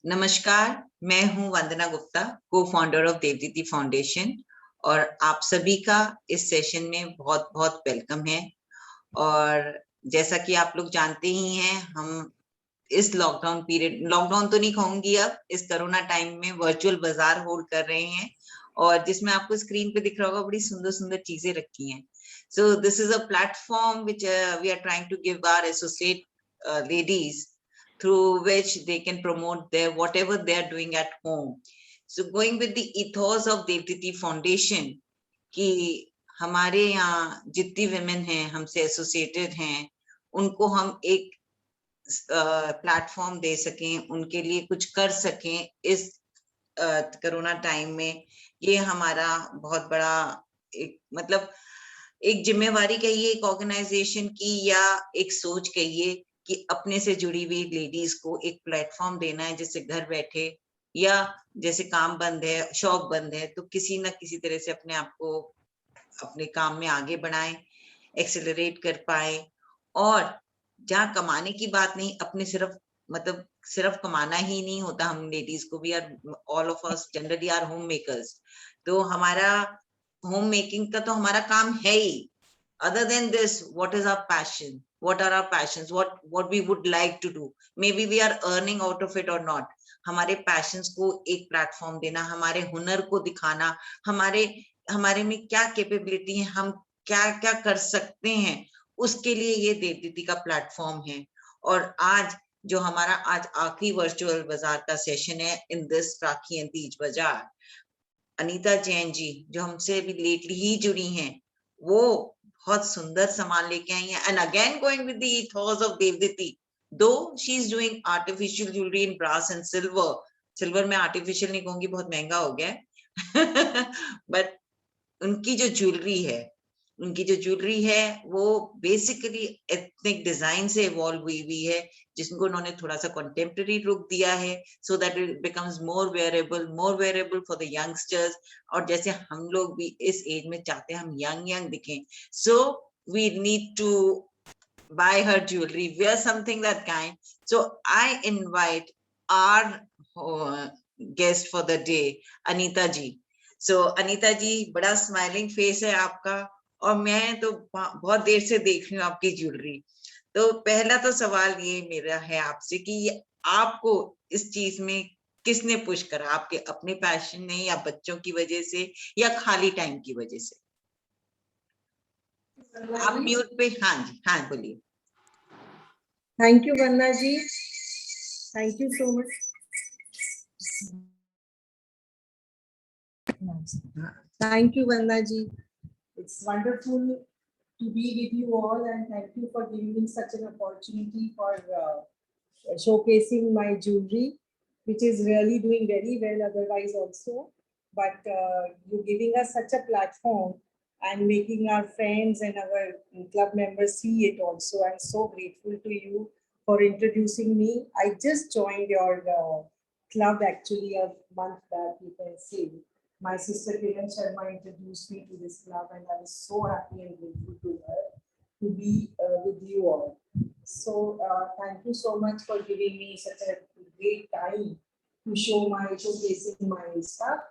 नमस्कार, मैं हूं वंदना गुप्ता, को फाउंडर ऑफ देवदीति फाउंडेशन, और आप सभी का इस सेशन में बहुत बहुत वेलकम है। और जैसा कि आप लोग जानते ही हैं, हम इस लॉकडाउन पीरियड, लॉकडाउन तो नहीं कहूंगी, अब इस कोरोना टाइम में वर्चुअल बाजार होल्ड कर रहे हैं, और जिसमें आपको स्क्रीन पे दिख रहा होगा बड़ी सुंदर सुंदर चीजें रखी हैं। So this is a platform which we are trying to give our associate ladies, through which they can promote their whatever they are doing at home. So going with the ethos of Devditi Foundation, कि हमारे यहाँ जितनी women हैं हमसे associated हैं, उनको हम एक प्लेटफॉर्म दे सकें, उनके लिए कुछ कर सकें इस कोरोना टाइम में। ये हमारा बहुत बड़ा एक मतलब एक जिम्मेवारी कहिए एक ऑर्गेनाइजेशन की, या एक सोच कहिए कि अपने से जुड़ी हुई लेडीज को एक प्लेटफॉर्म देना है, जिससे घर बैठे या जैसे काम बंद है, शौक बंद है, तो किसी ना किसी तरह से अपने आप को अपने काम में आगे बढ़ाएं, एक्सेलरेट कर पाए। और जहाँ कमाने की बात नहीं, अपने सिर्फ कमाना ही नहीं होता, हम लेडीज को भी, all of us generally are home makers, तो हमारा होम मेकिंग का तो हमारा काम है ही। Other than this, what is our passion? What are our passions? What we would like to do? Maybe we are earning out of it or not. हमारे patience को एक प्लेटफॉर्म देना, हमारे हुनर को दिखाना, हमारे हमारे में क्या कैपेबिलिटी है, हम क्या क्या कर सकते हैं, उसके लिए ये देवदीति का प्लेटफॉर्म है। और आज जो हमारा आज आखिरी वर्चुअल बाजार का सेशन है in this rakhi and Teej बाजार, अनीता जैन जी जो हमसे अभी लेटली ही जुड़ी हैं, वो बहुत सुंदर सामान लेके आई हैं। And again going with the ethos of Devdeeti, though she is doing artificial jewellery in brass and silver. Silver में आर्टिफिशियल नहीं कहूंगी, बहुत महंगा हो गया है बट उनकी जो ज्वेलरी है, वो बेसिकली एथनिक डिजाइन से इवॉल्व हुई है, जिनको उन्होंने थोड़ा सा कंटेम्प्रेरी लुक दिया है, so that it becomes more wearable for the youngsters. और जैसे हम लोग भी इस एज में चाहते हैं हम यंग दिखें, so we need to buy her jewelry, wear something that kind. So I invite our guest for the day, Anita ji. So Anita ji, बड़ा स्माइलिंग फेस है आपका, और मैं तो बहुत देर से देख रही हूँ आपकी ज्वेलरी। तो पहला तो सवाल ये मेरा है आपसे कि ये आपको इस चीज में किसने पुश करा? आपके अपने पैशन ने, या बच्चों की वजह से, या खाली टाइम की वजह से? आप म्यूट पे, हाँ जी, हाँ बोलिए। Thank you Vandana ji, thank you so much. Thank you, Vanda ji. It's wonderful to be with you all, and thank you for giving me such an opportunity for showcasing my jewelry, which is really doing very well otherwise also. But you giving us such a platform and making our friends and our club members see it also. I'm so grateful to you for introducing me. I just joined your club actually a month back, you can say. My sister Kiran Sharma introduced me to this club, and I was so happy and grateful to her to be with you all. So thank you so much for giving me such a great time to showcasing my stuff.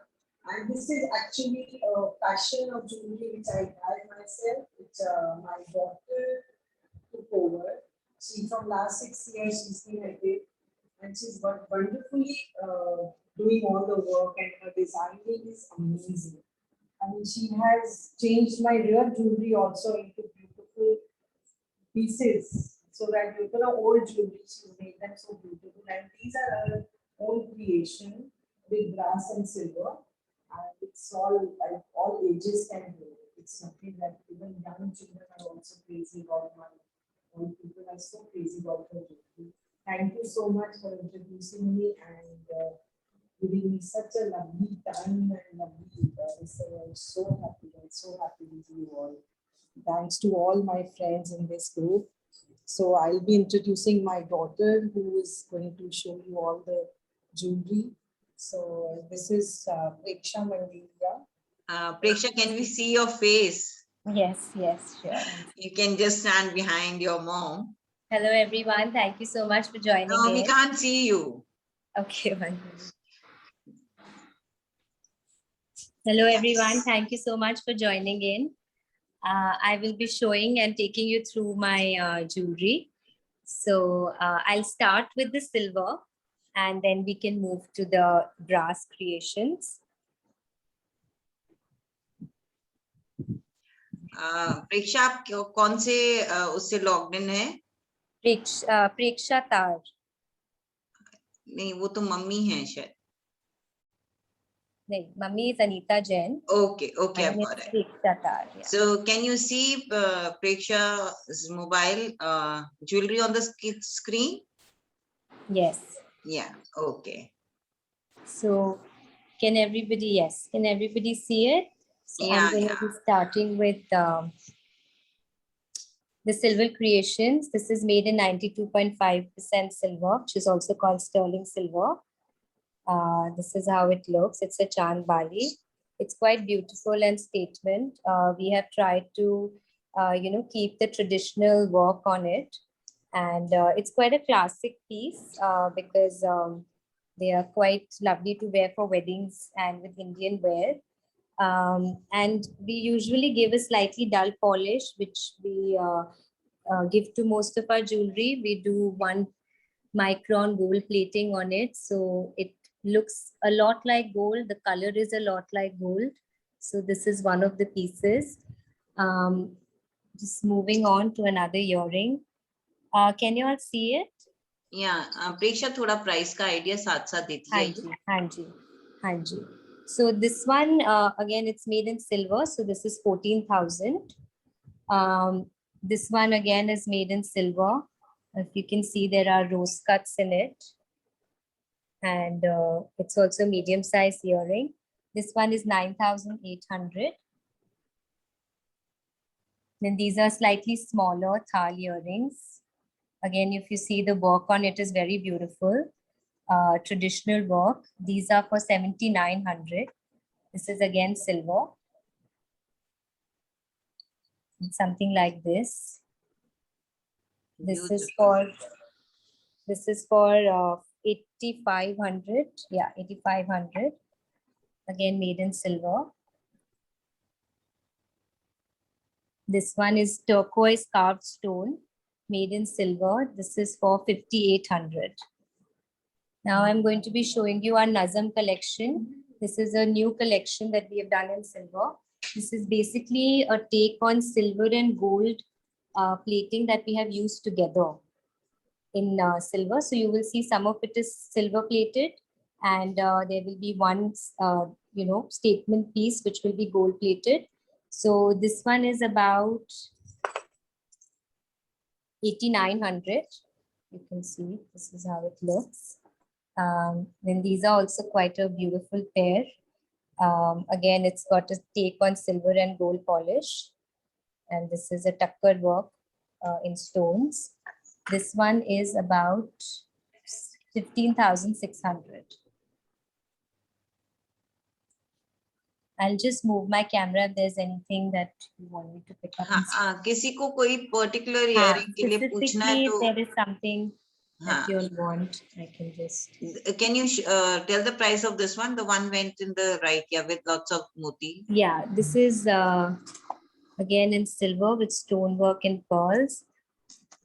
And this is actually a passion of jewelry which I had myself, which my daughter took over. She from last 6 years she's been at it, and she's wonderfully doing all the work, and her designing is amazing. I mean, she has changed my real jewelry also into beautiful pieces, so that old jewelry, she made them so beautiful. And these are her own creation with brass and silver, and it's all ages can do it. It's something that even young children are also crazy about. My old people are so crazy about her jewelry. Thank you so much for introducing me and giving me such a lovely time and lovely I'm so happy with you all. Thanks to all my friends in this group. So I'll be introducing my daughter, who is going to show you all the jewelry. So this is Preksha Mandilia. Preksha, can we see your face? Yes, sure. You can just stand behind your mom. Hello everyone, thank you so much for joining No, we in. can't see you. Okay, one minute. Hello, everyone. Thank you so much for joining in. I will be showing and taking you through my jewelry. So I'll start with the silver and then we can move to the brass creations. प्रेक्षा आप कौन से उससे logged in है? Preksha Tar. नहीं, वो तो mummy है शायद. No, Mummy is Anita Jain. Okay, okay, I've And got it's it. Preksha Tar. Yeah. So can you see Preksha's mobile jewelry on the screen? Yes. Yeah, okay. So can everybody see it? So Yeah, I'm going to be starting with the silver creations. This is made in 92.5% silver, which is also called sterling silver. This is how it looks. It's a Chand Bali. It's quite beautiful and statement. We have tried to, keep the traditional work on it. And it's quite a classic piece because they are quite lovely to wear for weddings and with Indian wear. And we usually give a slightly dull polish, which we give to most of our jewelry. We do 1 micron gold plating on it. So it looks a lot like gold. The color is a lot like gold. So this is one of the pieces. Just moving on to another earring. Can you all see it? Yeah, प्रेक्षा थोड़ा price का idea साथ साथ देती जाइए. हाँ जी. So this one again, it's made in silver. So this is 14,000. This one again is made in silver. If you can see, there are rose cuts in it. And it's also medium size earring. This one is 9,800. Then these are slightly smaller thal earrings. Again, if you see, the work on it is very beautiful. Traditional work. These are for 7,900. This is again silver. It's something like this. This is for 8,500. Yeah, 8,500. Again, made in silver. This one is turquoise carved stone, made in silver. This is for 5,800. Now I'm going to be showing you our Nazam collection. This is a new collection that we have done in silver. This is basically a take on silver and gold plating that we have used together in silver. So you will see some of it is silver plated, and there will be one, statement piece which will be gold plated. So this one is about 8,900. You can see this is how it looks. Then these are also quite a beautiful pair. Again, it's got a take on silver and gold polish. And this is a tucker work in stones. This one is about 15,600. I'll just move my camera if there's anything that you want me to pick up. किसी को कोई particular earring के लिए पूछना है तो there is something that you'll want, I can just. Can you tell the price of this one? The one went in the right, yeah, with lots of moti. Yeah, this is again in silver with stonework and pearls.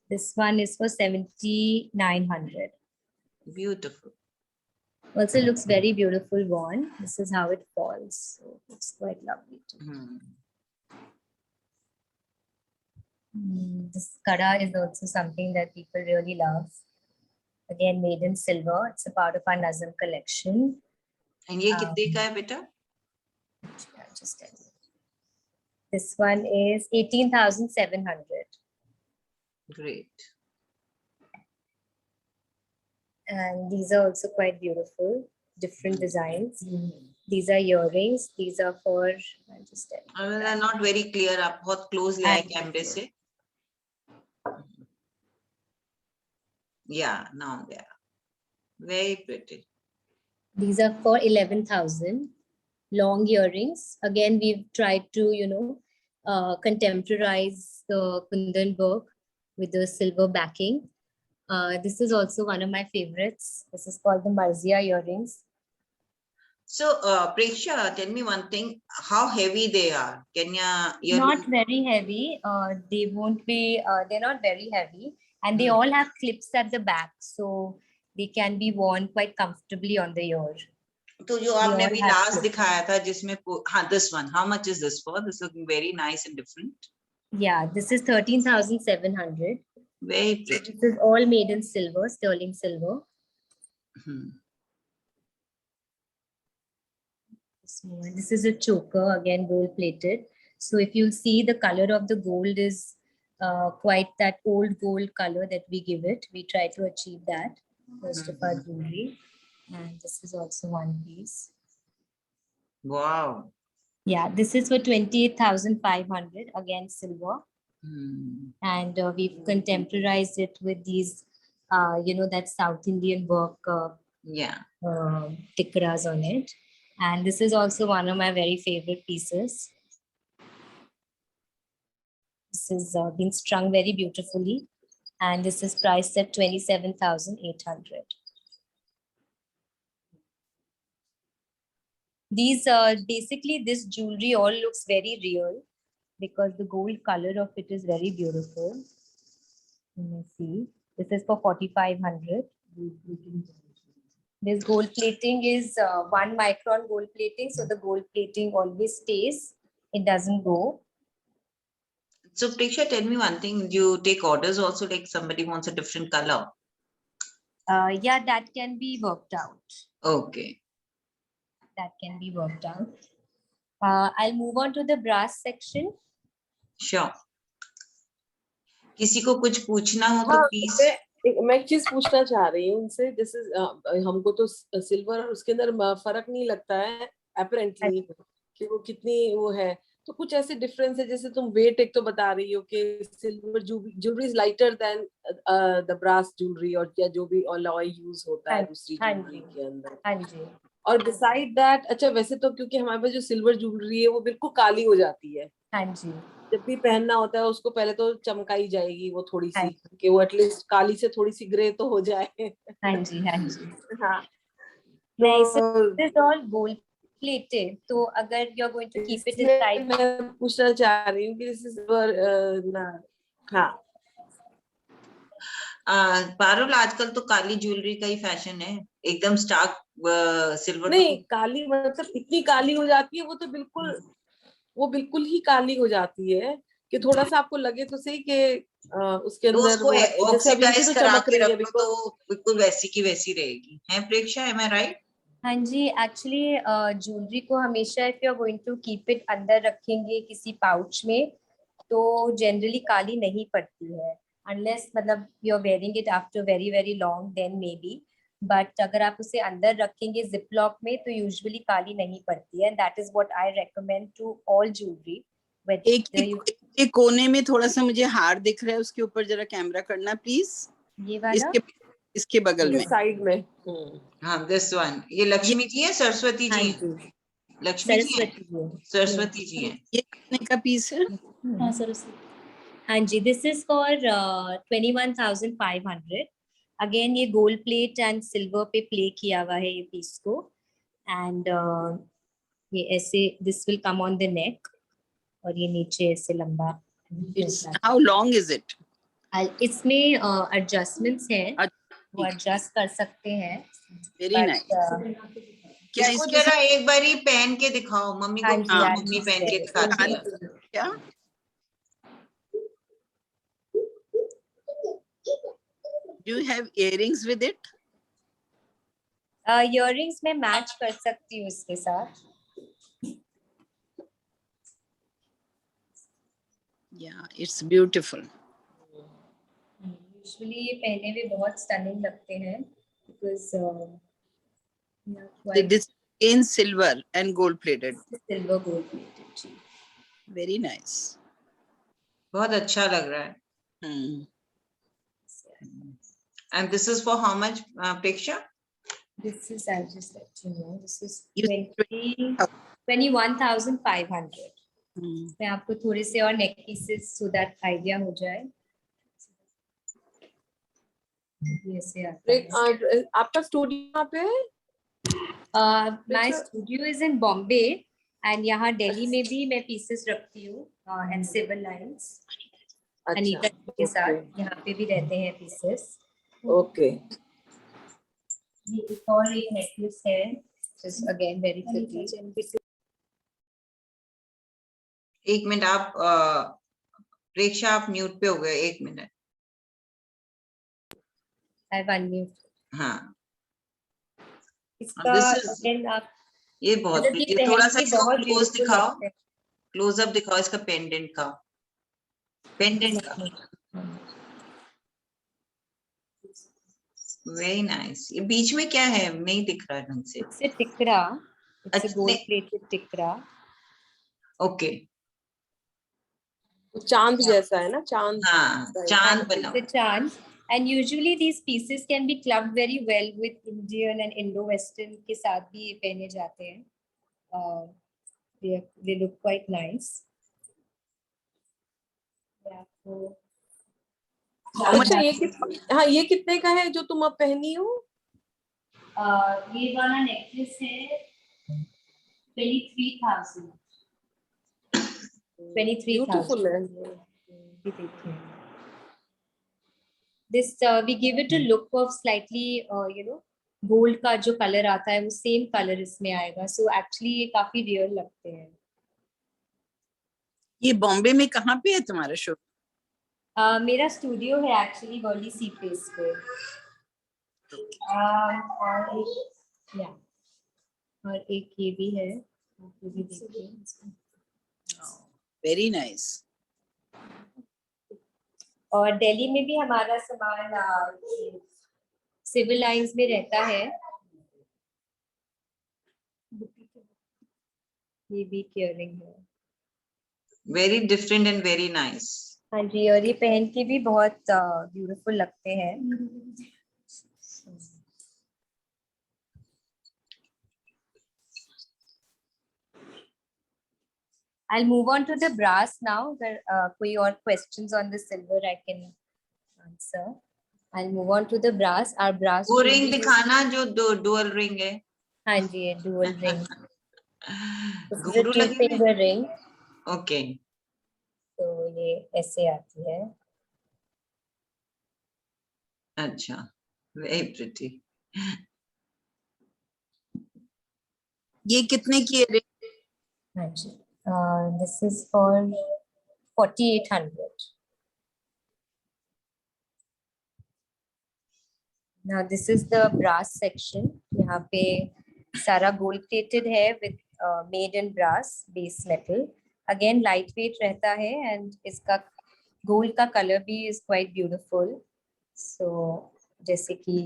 This one is for 7,900. Beautiful. Also looks very beautiful worn. This is how it falls. So it's quite lovely too. This kada is also something that people really love. Again, made in silver. It's a part of our Nazam collection. And ये कितने का है बेटा? Just tell you. This one is 18,700. Great. And these are also quite beautiful, different designs. These are earrings. These are for, I'll just tell you. They're not very clear. आप बहुत close ले आए कैमरे से. Yeah, now they are very pretty. These are for 11,000. Long earrings. Again, we've tried to, contemporize the kundan work with the silver backing. This is also one of my favorites. This is called the Marzia earrings. So, Preksha, tell me one thing, how heavy they are? Kenya Not very heavy. They won't be, they're not very heavy. And they all have clips at the back. So they can be worn quite comfortably on the ear. तो जो आपने अभी last दिखाया था जिसमें हाँ this one, how much is this for? This looking very nice and different. Yeah, this is 13,700. Very pretty. This is all made in silver, sterling silver. This is a choker, again gold plated. So if you see, the color of the gold is quite that old gold color that we give it. We try to achieve that most of our jewelry. And this is also one piece. Wow. Yeah, this is for 28,500, again silver. And we've contemporized it with these, that South Indian work, tikras on it. And this is also one of my very favorite pieces. This is been strung very beautifully. And this is priced at 27,800. These basically, this jewelry all looks very real because the gold color of it is very beautiful. Let me see. This is for 4,500. This gold plating is 1 micron gold plating. So the gold plating always stays. It doesn't go. So Preksha, tell me one thing. Do you take orders also, like somebody wants a different color? Yeah, that can be worked out. Okay. That can be worked out. I'll move on to the brass section. Sure. किसी को कुछ पूछना हो तो please. मैं एक चीज पूछना चाह रही हूँ उनसे, जैसे हमको तो सिल्वर और उसके अंदर फर्क नहीं लगता है अपरेंटली कि वो कितनी वो है, तो कुछ ऐसे डिफरेंस है, जैसे तुम वेट एक तो बता रही हो कि silver jewellery is lighter than the brass jewellery, और या जो भी अलॉय यूज होता है दूसरी ज्वेलरी के अंदर. हाँ जी. और डिसाइड दैट, अच्छा वैसे तो क्योंकि हमारे पास जो सिल्वर ज्वेलरी है वो बिल्कुल काली हो जाती है. हाँ जी. जब भी पहनना होता है उसको पहले तो चमकाई जाएगी वो थोड़ी सी, कि वो एटलीस्ट काली से थोड़ी सी ग्रे तो हो जाए. हाँ जी. हाँ जी. हाँ. नहीं, so this is all gold plated. तो अगर you're going to keep it inside, मैं पूछना चाह रही हूँ कि this is ना. हाँ. पारुल, आजकल तो काली ज्वेलरी का ही फैशन है, एकदम स्टार्क सिल्वर. नहीं, काली मतलब इतनी काली हो जाती है वो बिल्कुल ही काली हो जाती है कि थोड़ा सा आपको लगे तो सही कि उसके अंदर उसको ऑक्सीडाइज करा के रखो तो बिल्कुल वैसी की वैसी रहेगी. है प्रेक्षा, am I right? हाँ जी. एक्चुअली ज्वेलरी को हमेशा if you are going to keep it अंदर रखेंगे किसी पाउच में तो जनरली काली नहीं पड़ती है, अनलेस मतलब you are wearing it after very very long, then maybe. But अगर आप उसे अंदर रखेंगे जिपलॉक में तो यूजुअली काली नहीं पड़ती है. That is what I recommend to all jewellery. एक कोने में थोड़ा सा मुझे हार दिख रहा है, उसके ऊपर जरा कैमरा करना प्लीज. ये वाला इसके बगल में साइड में. हाँ, दिस वन. ये लक्ष्मी जी है, सरस्वती जी है? लक्ष्मी जी है, सरस्वती जी है. ये कितने का पीस है? हाँ जी. This is for 21,500. अगेन ये गोल्ड प्लेट एंड सिल्वर पे प्ले किया हुआ है ये पीस को. एंड ये ऐसे this will come on the neck और ये नीचे ऐसे लंबा. How long is it? इसमें एडजस्टमेंट्स हैं, वो एडजस्ट कर सकते हैं. Very nice. क्या इसको जरा एक बारी पहन के दिखाओ मम्मी को. मम्मी पहन के दिखाती है क्या? Do you have earrings with it? Earrings में मैच कर सकती हूँ इसके साथ. Yeah, it's beautiful. Usually ये पहने हुए बहुत stunning लगते हैं because this in silver and gold plated. Silver gold plated. Very nice. बहुत अच्छा लग रहा है. And this is for how much, Preksha? This is, I'll just let you know. This is 21,500. मैं आपको थोड़े से और नेक पीसेस so that idea हो जाए. ये से आता है। आपका स्टूडियो कहाँ पे है? My Which- studio is in Bombay and यहाँ दिल्ली में भी मैं pieces रखती हूँ and civil lines. अनीता जी के साथ यहाँ पे भी रहते हैं pieces. ओके ये एक और एक necklace है, which is again very pretty. एक मिनट आप प्रेक्षा आप म्यूट पे हो गए, एक मिनट। I have unmute. हाँ इसका This is- again आप ये बहुत मतलब ये pretty है। थोड़ा सा पहन के इसको बहुत क्लोज beautiful दिखाओ, लगता है। क्लोजअप दिखाओ इसका पेंडेंट का, पेंडेंट का। Very nice. ये बीच में क्या है, नहीं दिख रहा ढंग से। It's a tikra. It's a अच्छा, gold नहीं- plated tikra. ओके चांद जैसा है ना, चांद हाँ, चांद बना The chand. And usually these pieces can be clubbed very well with Indian and Indo-Western के साथ भी ये पहने जाते हैं. They look quite nice. Yeah, so अच्छा हाँ, ये कितने का है जो तुम अब पहनी हो? ये वाला नेकलेस है 23,000. 23,000. ब्यूटीफुल है। ये देखिए. This we give it a look of slightly gold का जो कलर आता है वो सेम कलर इसमें आएगा. So actually ये काफी रियल लगते हैं. ये बॉम्बे में कहाँ पे है तुम्हारा शो? मेरा स्टूडियो है एक्चुअली वर्ली सी प्लेस पे. और एक ये भी है, ये भी देखिए. Very nice. और दिल्ली में भी हमारा सामान सिविल लाइंस में रहता है. ये भी इयररिंग है. Very different and very nice. हाँ जी, और ये पहन के भी बहुत ब्यूटीफुल लगते हैं. I'll move on to the brass now. अगर कोई और questions on the silver I can answer. I'll move on to the brass. Our brass. वो रिंग दिखाना जो डुअल रिंग है। हाँ जी, ये dual ring. This is a घुंघरू लगे हुए? 2-finger ring. ओके तो ये ऐसे आती है. अच्छा, वेरी प्रिटी। ये कितने की है? हाँ जी. This is for 4,800. Now this is the brass section. यहाँ पे सारा gold plated है with made in brass base metal. Again lightweight रहता है and इसका gold का color भी is quite beautiful. So जैसे कि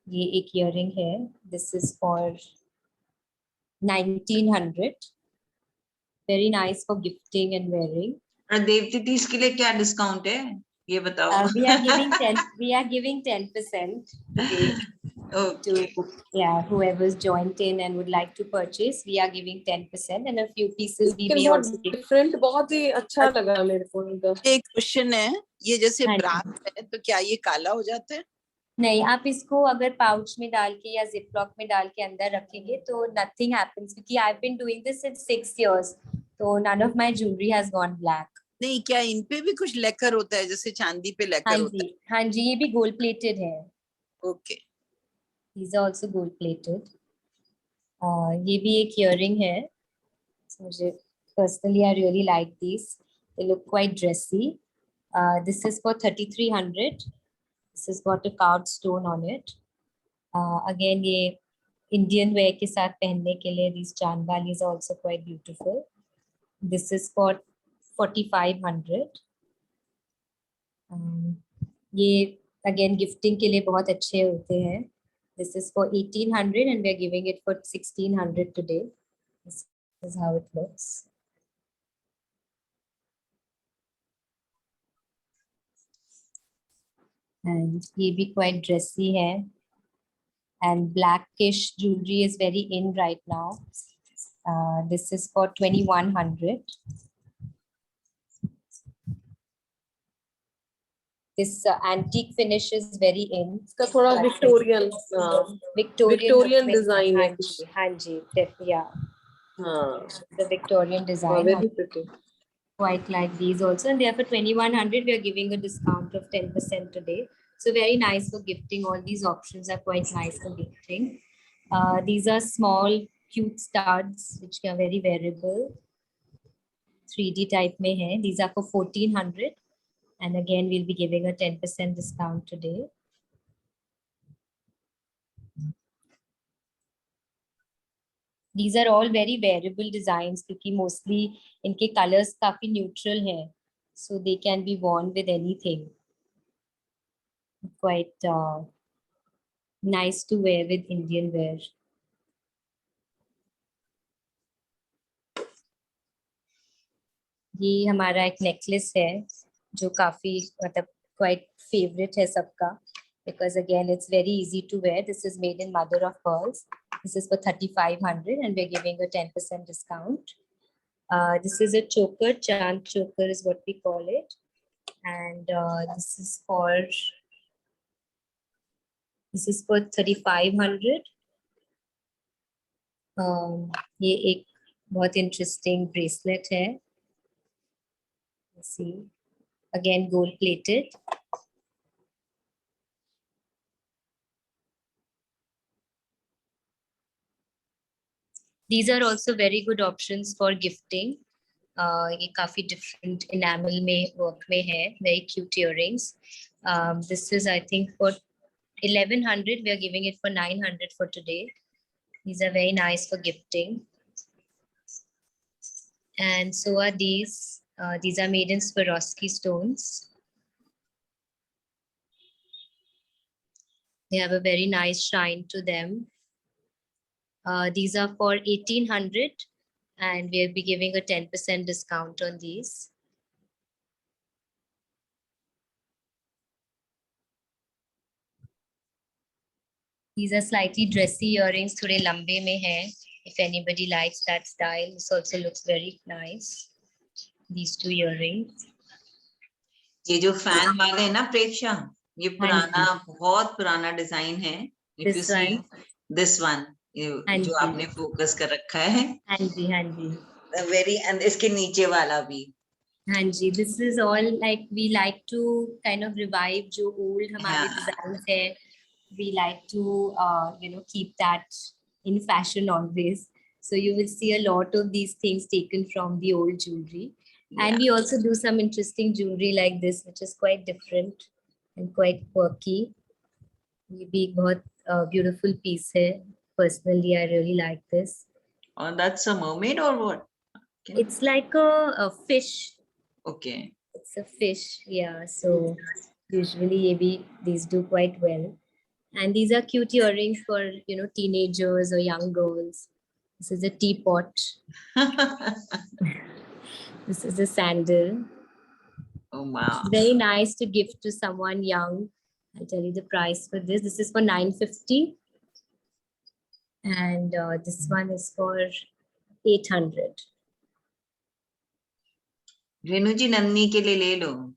ये एक earring है. This is for 1,900. Very nice for gifting and wearing. और देवती इसके लिए क्या डिस्काउंट है ये बताओ। We are giving 10. We are giving 10% today. Okay Yeah, whoever's joined in and would like to purchase, we are giving 10% and a few pieces we लेकिन may वो also give. Different बहुत ही अच्छा लगा मेरे को इनका। एक क्वेश्चन है, ये जैसे हाँ जी. ब्रास है तो क्या ये काला हो जाता है? नहीं, आप इसको अगर पाउच में डाल के या जिप लॉक में डाल के अंदर रखेंगे तो nothing happens क्योंकि I've been doing this since 6 years, तो none of my jewelry has gone black. नहीं, क्या इन पे भी कुछ लेकर होता है जैसे चांदी पे लेकर होता है? हाँ जी, ये भी gold plated है. Okay. These are also gold plated. ये भी एक earring है. So, मुझे personally I really like these. They look quite dressy. This is for 3,300. This has got a carved stone on it. Again, ये Indian wear के साथ पहनने के लिए these chandbalis are also quite beautiful. This is for 4,500. ये again gifting के लिए बहुत अच्छे होते हैं. This is for 1,800 and we are giving it for 1,600 today. This is how it looks. And ये भी quite dressy है. And blackish jewelry is very in right now. This is for 2,100. This antique finish is very in. इसका थोड़ा Victorian Victorian design है हाँ कुछ। जी, हाँ जी, yeah, हाँ, the Victorian design. Very pretty. Quite like these also, and they are for 2100. We are giving a discount of 10% today. So very nice for gifting. All these options are quite nice for gifting. These are small, cute studs, which are very wearable. 3D type mein hai. These are for 1400. And again, we'll be giving a 10% discount today. These are all very wearable designs because mostly इनके colors काफी neutral हैं. So they can be worn with anything. Quite nice to wear with Indian wear. ये हमारा एक necklace है जो काफी मतलब quite favorite है सबका because again it's very easy to wear. This is made in mother of pearls. This is for 3500 and we're giving a 10% discount. This is a choker, chand choker is what we call it, and this is for 3500. ये एक बहुत interesting bracelet है. Let's see, again gold plated. These are also very good options for gifting. ये काफी different enamel में work में है, very cute earrings. This is I think for 1100. We are giving it for 900 for today. These are very nice for gifting. And so are these. These are made in Swarovski stones. They have a very nice shine to them. These are for 1800 and we'll be giving a 10% discount on these. These are slightly dressy earrings, थोड़े लंबे में हैं. If anybody likes that style, this also looks very nice. These two earrings. ये जो fan वाले है ना प्रेक्षा, ये पुराना बहुत पुराना डिजाइन है. If you see this one, जो आपने फोकस कर रखा है. हाँ जी, हाँ जी. Very, and इसके नीचे वाला भी. हाँ जी, this is all like we like to kind of revive जो old हमारे designs है. We like to keep that in fashion always. So you will see a lot of these things taken from the old jewelry. And we also do some interesting jewelry like this, which is quite different and quite quirky. ये भी एक बहुत beautiful piece है. Personally, I really like this. Oh, that's a mermaid or what? It's like a fish. Okay. It's a fish, yeah. So usually these do quite well. And these are cute earrings for, teenagers or young girls. This is a teapot. This is a sandal. Oh, wow. It's very nice to gift to someone young. I'll tell you the price for this. This is for 950. And this one is for 800. Renu जी नन्नी के लिए ले लो.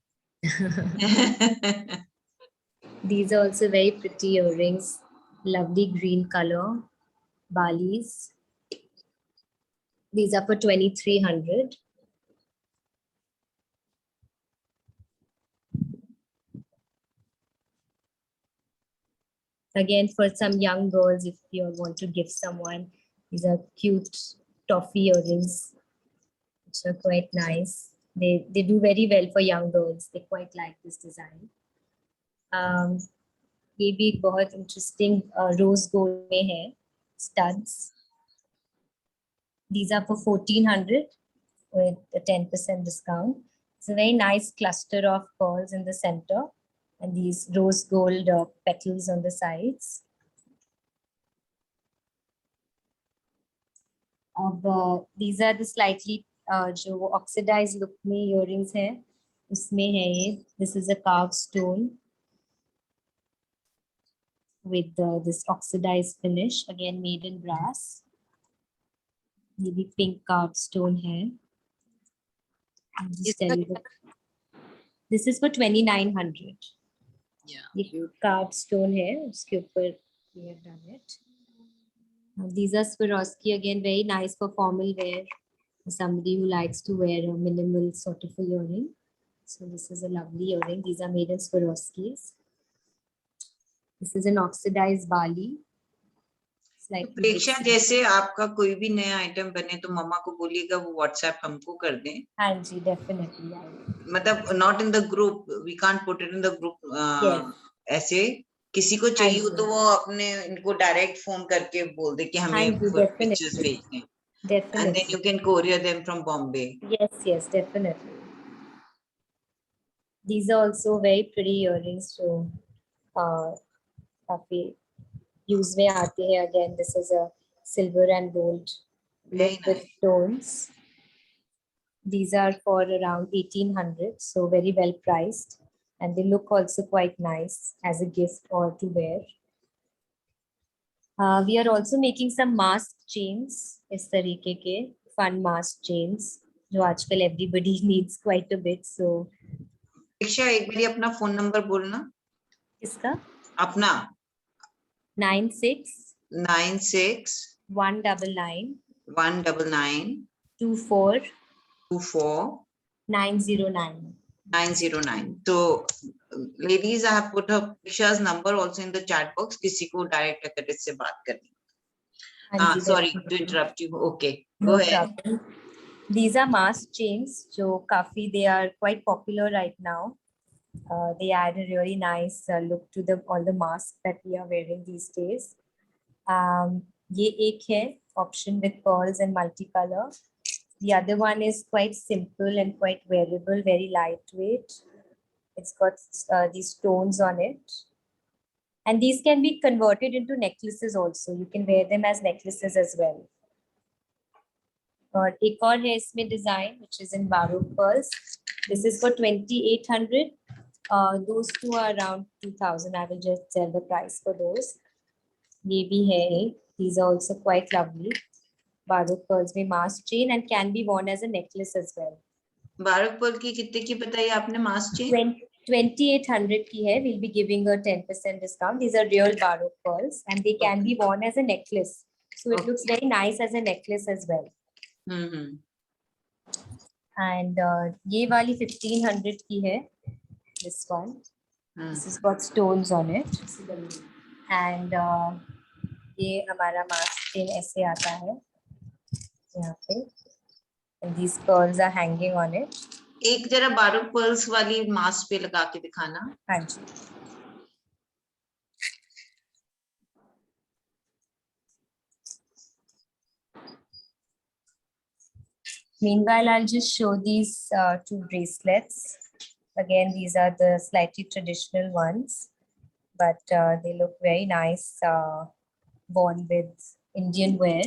These are also very pretty earrings. Lovely green color. Balis. These are for 2300. Again, for some young girls, if you want to give someone, these are cute toffee earrings, which are quite nice. They do very well for young girls. They quite like this design. ये भी एक बहुत interesting rose gold में है, studs. These are for 1400 with a 10% discount. It's a very nice cluster of pearls in the center and these rose gold petals on the sides. These are the slightly जो oxidized look में earrings है, उसमें है ये. This is a carved stone with this oxidized finish, again made in brass. ये भी pink carved stone है. This is for 2900. Yeah, ये cute. carved stone है, उसके ऊपर we have done it. These are Swarovski, again very nice for formal wear. Somebody who likes to wear a minimal sort of a earring. So this is a lovely earring. These are made in Swarovskis. This is an oxidized Bali. Slightly Preksha, big. जैसे आपका कोई भी नया item बने तो मम्मा को बोलिएगा वो व्हाट्सएप हमको कर दें. हाँ जी, definitely. मतलब not in the group, we can't put it in the group. Yes. ऐसे किसी को चाहिए हो जी. तो वो अपने इनको डायरेक्ट फोन करके बोल दे कि हाँ हमें जी, पिक्चर्स definitely. भेजने, and Definitely. then you can courier them from Bombay. Yes, yes, definitely. These are also very pretty earrings too. काफी use में आते हैं. Again, this is a silver and gold Very lip with nice. stones. These are for around 1800, so very well priced, and they look also quite nice as a gift or to wear. We are also making some mask chains, इस तरीके के fun mask chains, जो आजकल everybody needs quite a bit. So प्रेक्षा, एक बारी अपना phone number बोलना. इसका अपना 96 96 199 199 24 24 909. 909. So, ladies, I have put her Prisha's number also in the chat box. किसी को डायरेक्ट अगर इससे बात करनी. हाँ जी, Sorry to definitely. interrupt you. Okay, No go ahead. problem. These are mask chains, जो काफी they are quite popular right now. They add a really nice look to all the masks that we are wearing these days. ये एक है option with pearls and multicolor. The other one is quite simple and quite wearable, very lightweight. It's got these stones on it. And these can be converted into necklaces also. You can wear them as necklaces as well. और एक और है इसमें design, which is in Baroque pearls. This is for 2800. Those two are around 2000. I will just tell the price for those. ये भी है एक. These are also quite lovely. Baroque pearls में mask chain and can be worn as a necklace as well. Barak Perl की कितने की बताई आपने मास्क चेन? 2800 की है. We'll be giving a 10% discount. These are real Baroque pearls and they can be worn as a necklace. So it looks very nice as a necklace as well. And ये वाली 1500 की है. This one. This has got stones on it. And ये हमारा mask chain ऐसे आता है यहाँ पे. And these pearls are hanging on it. एक जरा बारक पर्ल्स वाली मास्क पे लगा के दिखाना. हाँ जी. Meanwhile, I'll just show these two bracelets. Again, these are the slightly traditional ones, but they look very nice worn with Indian wear.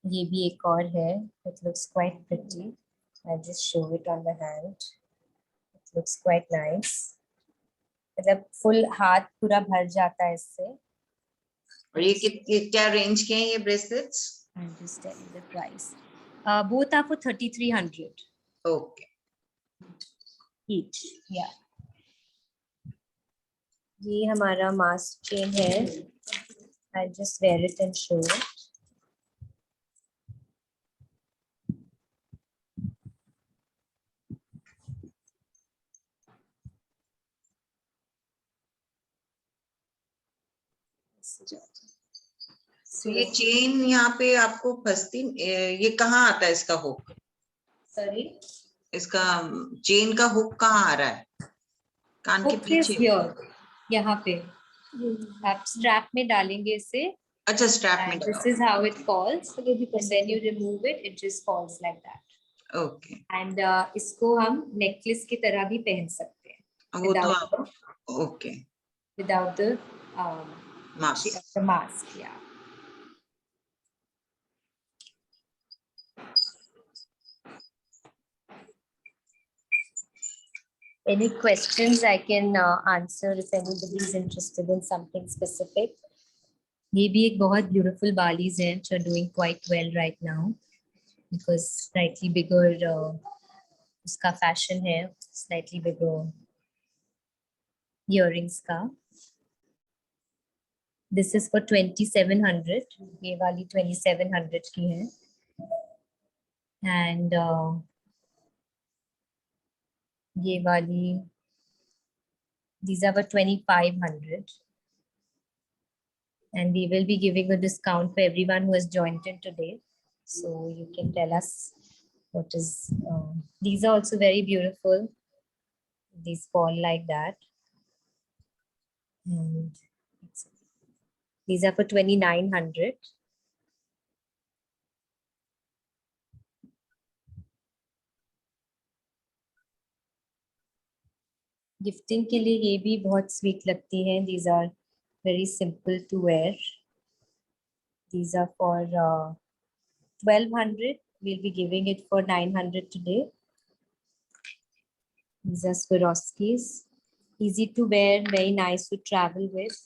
ये भी एक और है. It looks quite pretty. I'll just show it on the hand. It looks quite nice. मतलब full हाथ पूरा भर जाता है इससे. और ये क्या रेंज के हैं ये bracelets? I'll just tell you the price. Both are for 3300. Okay. Each. Yeah. ये हमारा mask chain है. I'll just wear it and show it. तो ये चेन यहाँ पे आपको फंसती, ये कहाँ आता है इसका हुक? Sorry. इसका चेन का हुक कहाँ आ रहा है? कान के Hook is पीछे? here. यहाँ पे. आप strap में डालेंगे इसे. अच्छा, स्ट्रैप में. And this is how it falls. And when you remove it, it just falls like that. Okay. And इसको हम necklace की तरह भी पहन सकते हैं. वो तो Without आप, okay. Without the mask. the mask. Yeah. Any questions I can answer if anybody is interested in something specific. ये भी एक बहुत beautiful Balis हैं, which are doing quite well right now because slightly bigger उसका fashion है, slightly बिगर earrings का। This is for 2700, ये वाली 2700 की है। एंड ये वाली these are for 2500, and we will be giving a discount for everyone who has joined in today, so you can tell us what is these are also very beautiful, these fall like that, and these are for 2900. Gifting के लिए ये भी बहुत sweet लगती हैं। These are very simple to wear. These are for 1200. We'll be giving it for 900 today. These are Swarovskis. Easy to wear, very nice to travel with.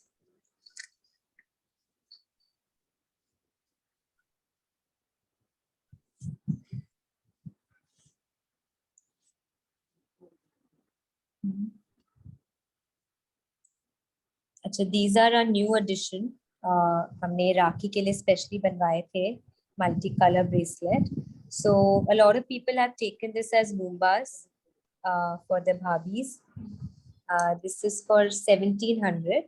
अच्छा, these are a new addition. हमने राखी के लिए specially बनवाए थे multi colour bracelet. So a lot of people have taken this as Moombas for the bhabis. This is for 1700.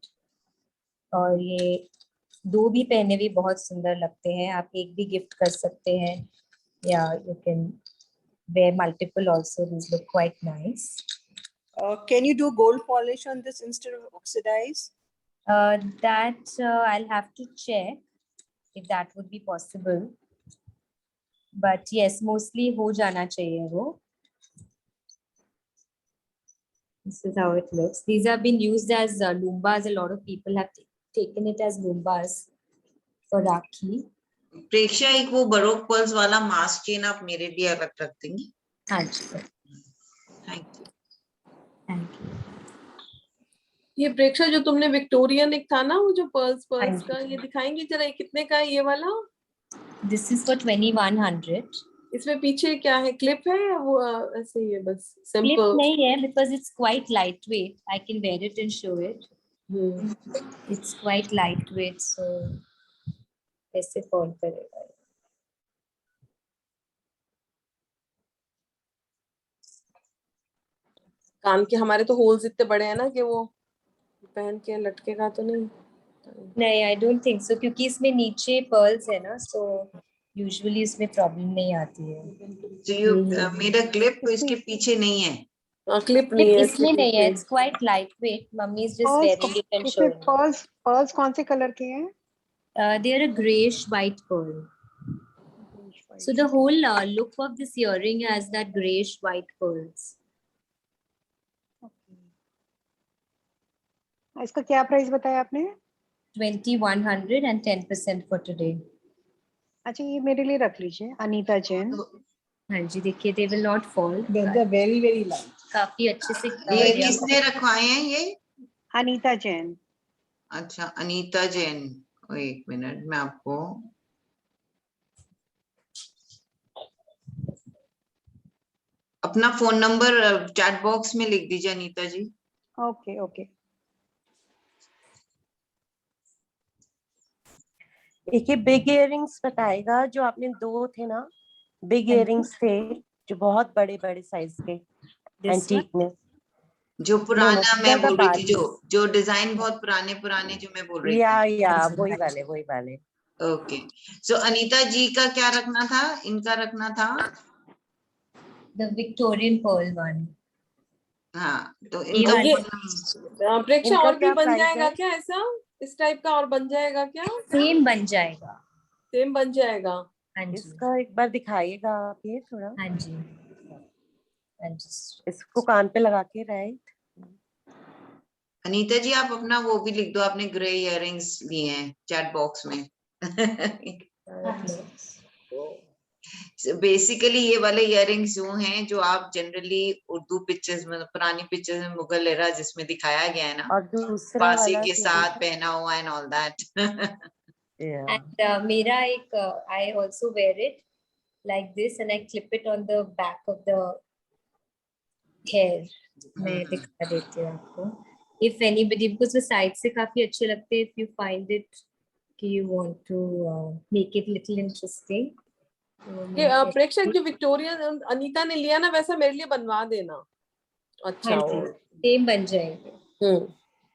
और ये दो भी पहने भी बहुत सुंदर लगते हैं. आप एक भी गिफ्ट कर सकते हैं, या you can wear multiple also. These look quite nice. Can you do gold polish on this instead of oxidize? That I'll have to check if that would be possible. But yes, mostly हो जाना चाहिए वो. This is how it looks. These have been used as lumbas. A lot of people have taken it as lumbas for Rakhi. Preksha, एक वो baroque pearls वाला mask chain आप मेरे लिए अलग रख देंगी? हाँ जी. Thank you. Thank you. ये प्रेक्षा जो तुमने विक्टोरियन एक था ना वो जो पर्ल्स हाँ का, जी. ये दिखाएंगे जरा, ये कितने का है ये वाला? This is for 2100. इसमें पीछे क्या है, क्लिप है या वो ऐसे ही है बस Clip सिंपल? नहीं है because it's quite lightweight. I can wear it and show it. It's quite lightweight, so कैसे fall करेगा? कान के हमारे तो होल्स इतने बड़े हैं ना कि वो पहन के लटकेगा तो नहीं. नहीं, I don't think so, क्योंकि इसमें नीचे pearls है ना, so usually इसमें problem नहीं आती है. So you मेरा क्लिप इसके पीछे नहीं है. क्लिप नहीं है इसमें नहीं है. It's quite lightweight. Mummy is just wearing it and showing it. Pearls कौन से कलर के हैं? They are a grayish white pearl. So the whole look of this earring has that grayish white pearls. इसका क्या price बताया आपने? 2100 and 10% for today. अच्छा, ये मेरे लिए रख लीजिए. अनीता जैन. हाँ जी, देखिए, they will not fall. They're very very light. काफी अच्छे से ये किसने रखवाए हैं ये? अनीता जैन. अच्छा, अनीता जैन. एक मिनट, मैं आपको अपना फोन नंबर चैट बॉक्स में लिख दीजिए अनीता जी. Okay okay. एक ये बिग इयररिंग्स बताएगा जो आपने दो थे ना, बिग इयररिंग्स थे जो बहुत बड़े बड़े साइज के एंटीक में, जो पुराना मैं बोल रही थी, बारीक. जो डिजाइन बहुत पुराने पुराने जो मैं बोल रही थी. या वही वाले. ओके. सो अनीता जी का क्या रखना था? इनका रखना था The Victorian pearl one. हाँ, तो ये इनका प्रेक्षा और भी क्या बन प्राइस जाएगा है? क्या ऐसा, इस टाइप का और बन जाएगा क्या? सेम बन जाएगा. सेम बन जाएगा. हाँ जी. इसका एक बार दिखाइएगा आप ये थोड़ा. हाँ जी. हाँ जी. इसको कान पे लगा के, राइट? अनीता जी आप अपना वो भी लिख दो, आपने ग्रे इयररिंग्स लिए हैं चैट बॉक्स में. बेसिकली ये वाले इयररिंग्स जो हैं, जो आप जनरली उर्दू पिक्चर्स में, पुरानी पिक्चर्स में, मुगल एरा जिसमें दिखाया गया है ना, और दूसरा पासे वाला के साथ पहना हुआ एंड ऑल दैट. And मेरा एक I also wear it like this and I clip it on the back of the hair. मैं दिखा देती हूँ आपको. If anybody, because the side से काफी अच्छे लगते हैं, if you find it कि you want to make it little interesting. तो ये मैं प्रेक्षक जो विक्टोरिया अनीता ने लिया ना वैसा मेरे लिए बनवा देना. अच्छा. हाँ जी, सेम बन जाएंगे. हम्म.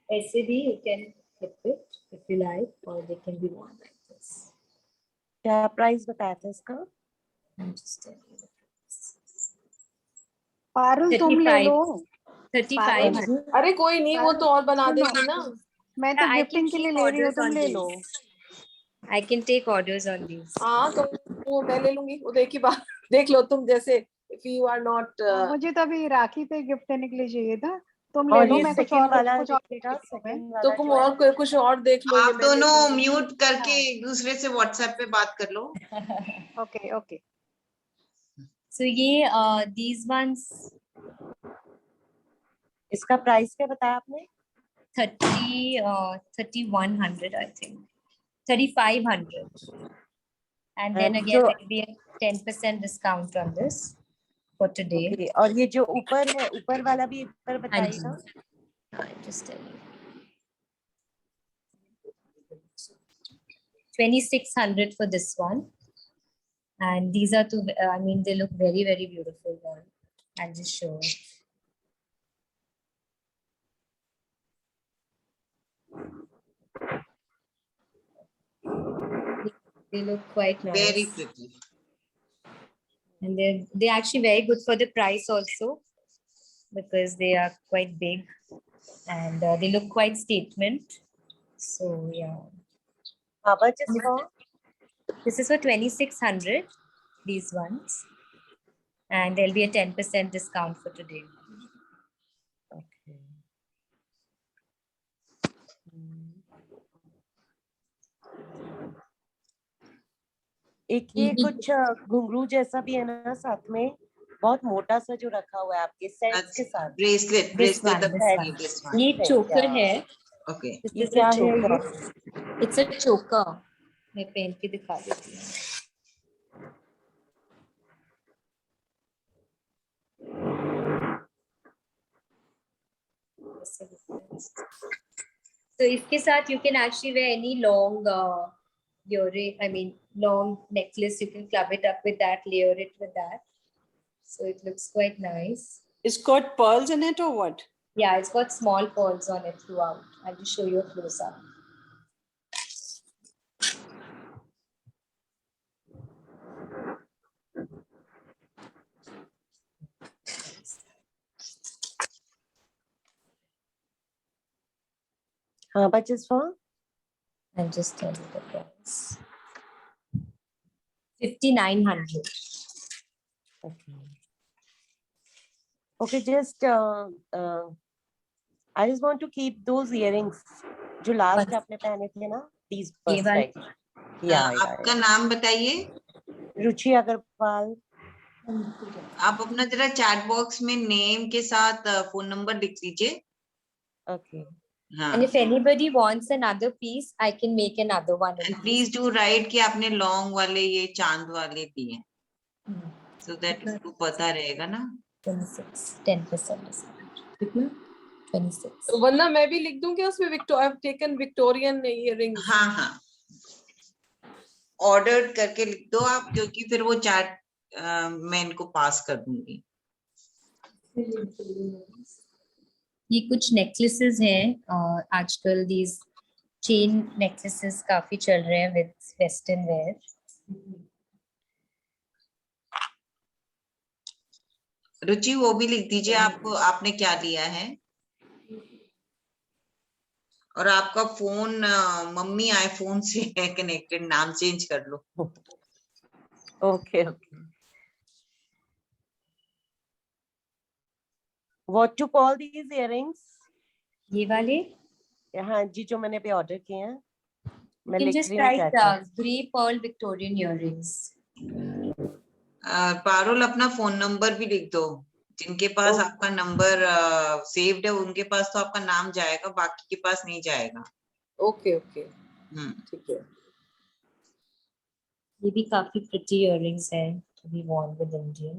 ऐसे भी you can flip it if you like, or they can be worn like this. क्या प्राइस बताया था इसका? I'm just telling you. Parul तुम ले लो. 3500. अरे कोई नहीं, वो तो और बना देगी ना. मैं तो I can गिफ्टिंग के लिए take ले रही हूँ, orders तुम on ले these. Low. I can take orders on these. हाँ तो वो मैं ले लूंगी. वो एक ही बार देख लो तुम. जैसे if you are not मुझे तो अभी राखी पे गिफ्ट देने के लिए चाहिए था. तुम ले और लो, ये मैं कुछ सेकंड और वाला देख दिखेगा, लेती हूँ मैं. सेकंड तो वाला तुम जो है. और कुछ और देख लो. ये आप मैं ले दोनों लूंगी. म्यूट करके एक दूसरे से व्हाट्सएप पे बात कर लो. Okay okay. So ये these ones इसका प्राइस क्या बताया आपने? 3100 I think. 3500. And then And again जो- there will be a 10% discount on this for today. Okay, और ये जो ऊपर है, ऊपर वाला भी एक बार हाँ जी. बताइएगा. I'll just tell you. 2600 for this one. And these are two, I mean, they look very, very beautiful one. I'll just show it. They look quite nice. Very pretty. And they're actually very good for the price also, because they are quite big and they look quite statement. So yeah, How much is for? this is for 2600, these ones, and there'll be a 10% discount for today. Okay. एक ये कुछ घुंघरू जैसा भी है ना साथ में, बहुत मोटा सा जो रखा हुआ है आपके सेट्स के साथ. Bracelet. This one, this one. ये choker है. Okay. This ये is क्या a है ये? choker. It's a choker. मैं पहन के दिखा देती हूँ. So इसके साथ you can actually wear any long earring, I mean long necklace. You can club it up with that, layer it with that. So it looks quite nice. It's got pearls in it or what? Yeah, it's got small pearls on it throughout. I'll just show you a close up. How much is for? I'll just tell you the price. 5,900. Okay. Okay, just I just want to keep those earrings जो last आपने पहने थे ना, these first वाले? type. Yeah, आपका नाम बताइए. रुचि अग्रवाल. आप अपना जरा चैट बॉक्स में नेम के साथ फोन नंबर लिख लीजिए. Okay. हाँ. And if anybody wants another piece, I can make another one. And please do write कि आपने लॉन्ग वाले ये चांद वाले दिए. So that उसको पता रहेगा ना. 26, 10% discount. कितना? 26. तो वरना मैं भी लिख दूंगी उसमें I've taken Victorian earrings. हाँ हाँ. ऑर्डर करके लिख दो आप, क्योंकि फिर वो चैट मैं इनको पास कर दूंगी. ये कुछ नेकलेसेस हैं आजकल. these chain necklaces काफी चल रहे हैं with western wear. रुचि वो भी लिख दीजिए आपको, आपने क्या लिया है. और आपका फोन मम्मी आईफोन से है कनेक्टेड, नाम चेंज कर लो. Okay, okay. What to call these earrings? ये वाले? हाँ जी, जो मैंने भी ऑर्डर किए हैं. मैं You लिख just रही हूँ write chat. grey pearl Victorian earrings. Parul अपना फोन नंबर भी लिख दो. जिनके पास आपका नंबर सेव्ड है उनके पास तो आपका नाम जाएगा, बाकी के पास नहीं जाएगा. Okay okay. ठीक है. ये भी काफी pretty earrings हैं to be worn with Indian.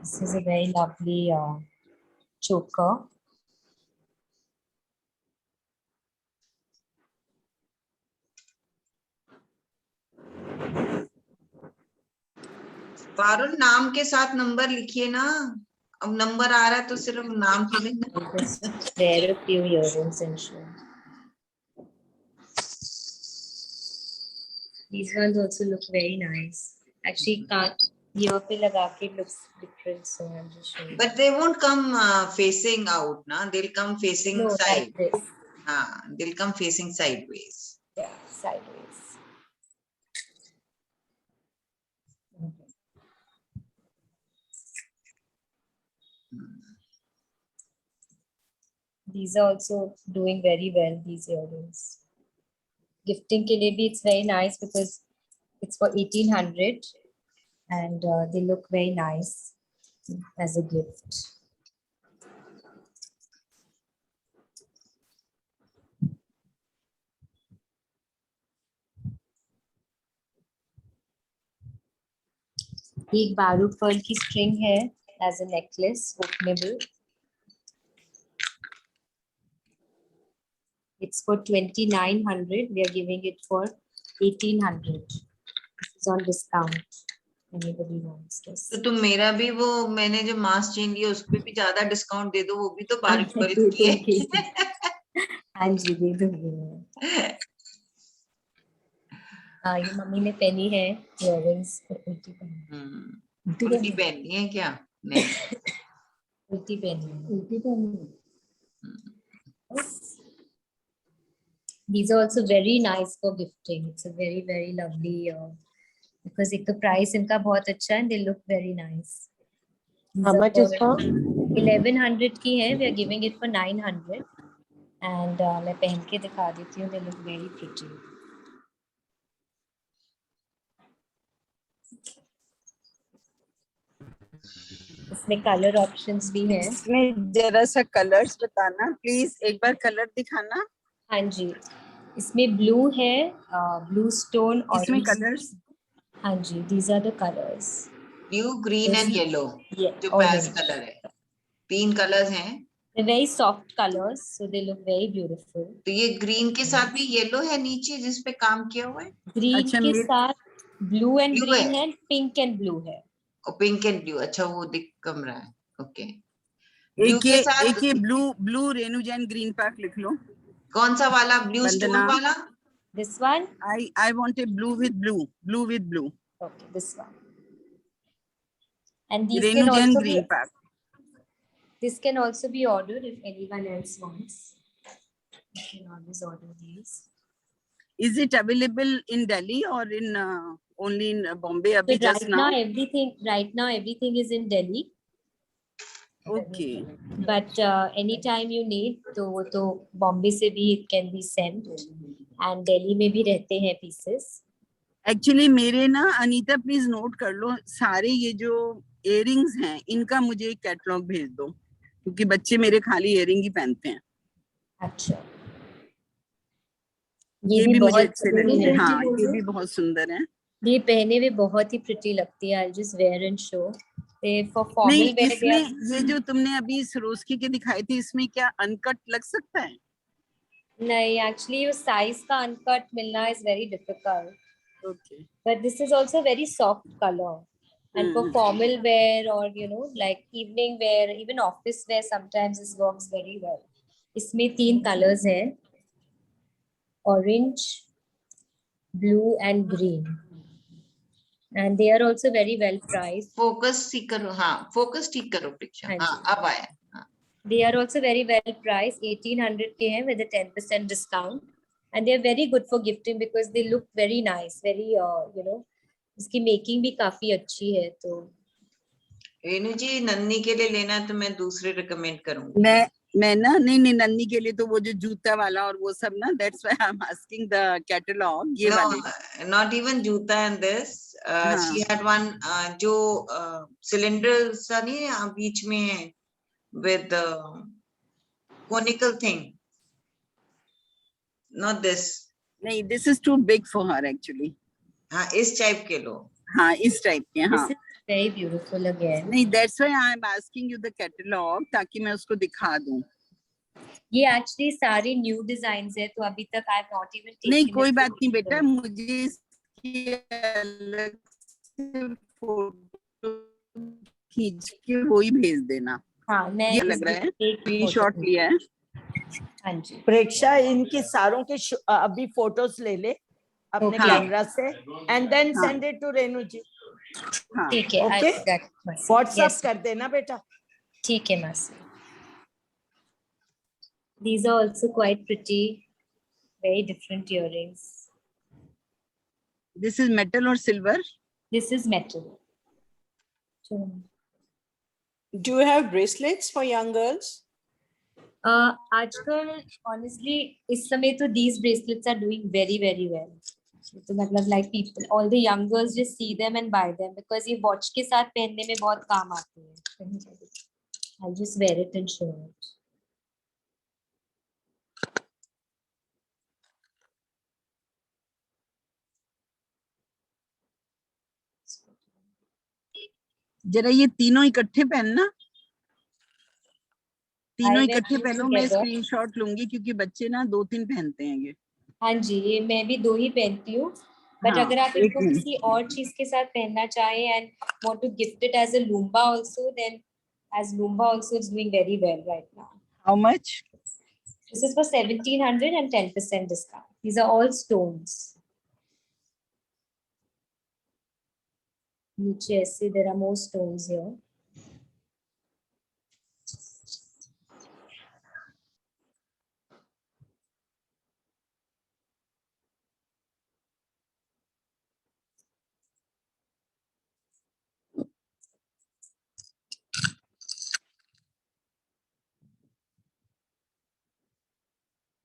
This is a very lovely choker. Parul नाम के साथ नंबर लिखिए ना, अब नंबर आ रहा है तो सिर्फ नाम थोड़ी ना। I'll just wear a few earrings and show. These ones also look very nice. Actually, can't ear pe laga ke it looks different, so I'm just showing. But they won't come facing out, na? They'll come facing No, side. like this. They'll come facing sideways. Yeah, sideways. Okay. These are also doing very well, these earrings. Gifting ke liye bhi it's very nice because it's for 1800 and they look very nice as a gift. एक बारूद Perl की string है as a necklace, openable. It's for 2900. We are giving it for 1800. It's on discount. Anybody wants this? तो तुम मेरा भी वो मैंने जो मास्क चेन लिया उस पे भी ज्यादा डिस्काउंट दे दो, वो भी तो बारीक दे बारीक की है। दूंगी। हाँ जी, दे दूंगी मैं। ये मम्मी ने पहनी है इयररिंग्स, उल्टी पहनी। उल्टी पहननी है क्या? नहीं, उल्टी पहनी है। उल्टी पहनी है। These are also very nice for gifting. It's a very very lovely because एक तो price इनका बहुत अच्छा है, they look very nice. How much is for? 1100 की है, we are giving it for 900 and मैं पहन के दिखा देती हूँ, they look very pretty. इसमें कलर ऑप्शंस भी हैं। इसमें जरा सा कलर्स बताना प्लीज, एक बार कलर दिखाना। हाँ जी, इसमें ब्लू है, ब्लू स्टोन और इसमें कलर्स। हाँ जी, these are the colors. Blue, green and yellow, जो पैस कलर है, 3 कलर्स हैं। They're very soft colors, so they look very beautiful. तो ये ग्रीन के साथ भी येलो है नीचे जिस पे काम किया हुआ है। ग्रीन अच्छा, के साथ ब्लू एंड Blue ग्रीन है। है, पिंक एंड ब्लू है। और पिंक एंड ब्लू, अच्छा वो दिख कम रहा है। ओके, एक ये blue Renu Jain green pack लिख लो। कौन सा वाला? ब्लू स्टोन वंदना। वाला? This one? I want a blue with blue with blue. Okay, this one. And these Renu can Jain also green be, pack. this can also be ordered if anyone else wants. You can always order these. Is it available in Delhi or in only in Bombay? So Abhi just now. right now everything is in Delhi. Okay. But anytime you need, तो Bombay से भी it can be sent. And Delhi में भी रहते हैं pieces. Actually मेरे ना Anita please note कर लो, सारे ये जो इयररिंग्स हैं इनका मुझे एक कैटलॉग भेज दो, क्योंकि बच्चे मेरे खाली इयररिंग ही पहनते हैं। अच्छा, ये भी मुझे अच्छे बहुत लगते हैं। हाँ, ये भी बहुत सुंदर है। ये पहने में बहुत ही प्रिटी लगती है। I'll just wear and show. For formal नहीं, wear इसमें ये जो तुमने अभी सरोस्की के दिखाई थी, इसमें क्या अनकट लग सकता है? नहीं, एक्चुअली वो साइज का अनकट मिलना is very difficult. Okay. But this is also very soft color. And for formal wear or like evening wear, even office wear, sometimes this works very well. इसमें 3 colors हैं, orange, blue and green. And they are also very well priced. Focus ठीक करो। हाँ, focus ठीक करो picture. हाँ, अब आया। They are also very well priced. 1800 के हैं with a 10% discount. And they are very good for gifting because they look very nice. Very, इसकी making भी काफी अच्छी है। तो रेनू जी, नन्नी के लिए लेना है तो मैं दूसरे रिकमेंड करूंगी। मैं ना नहीं नन्नी के लिए तो वो जो जूता वाला और वो सब ना, that's why I'm asking the catalog। ये वाले not even जूता and this she had one जो सिलेंडर सा नहीं है बीच में है with conical thing, not this। नहीं, this is too big for her actually। हाँ, इस टाइप के लो। हाँ, इस टाइप के। हाँ, Very beautiful again. नहीं, that's why I am asking you the catalog, ताकि मैं उसको दिखा दूं. ये एक्चुअली सारे न्यू डिजाइन्स है, तो अभी तक I have not even taken. नहीं, कोई बात नहीं बेटा, मुझे इसकी अलग से फोटो खींच के वही भेज देना. हाँ, मैं ये लग रहा है एक स्क्रीनशॉट photo- लिया है. हाँ जी. प्रेक्षा इनके सारों के अभी फोटोज ले ले अपने Okay. कैमरा से एंड देन हाँ. सेंड इट टू रेणु जी. हाँ. ठीक है. Okay. WhatsApp Yes. कर देना बेटा. ठीक है मासी. These are also quite pretty, very different earrings. This is metal or silver? This is metal. So, Do you have bracelets for young girls? आजकल honestly इस समय तो these bracelets are doing very very well. तो मतलब like people, all the young girls just see them and buy them because ये watch के साथ पहनने में बहुत काम आते हैं. I'll just wear it and show it. जरा ये तीनों इकट्ठे पहनना. तीनों I wear इकट्ठे two पहनो. मैं together. स्क्रीनशॉट लूंगी क्योंकि बच्चे ना 2-3 पहनते हैं ये. हाँ जी, ये मैं भी 2 ही पहनती हूँ. बट हाँ, अगर आप एक इनको मिनट. किसी और चीज के साथ पहनना चाहें and want to gift it as a Lumba also, then as Lumba also it's doing very well right now. How much? This is for 1700 and 10% discount. These are all stones. नीचे ऐसे there are more stones here.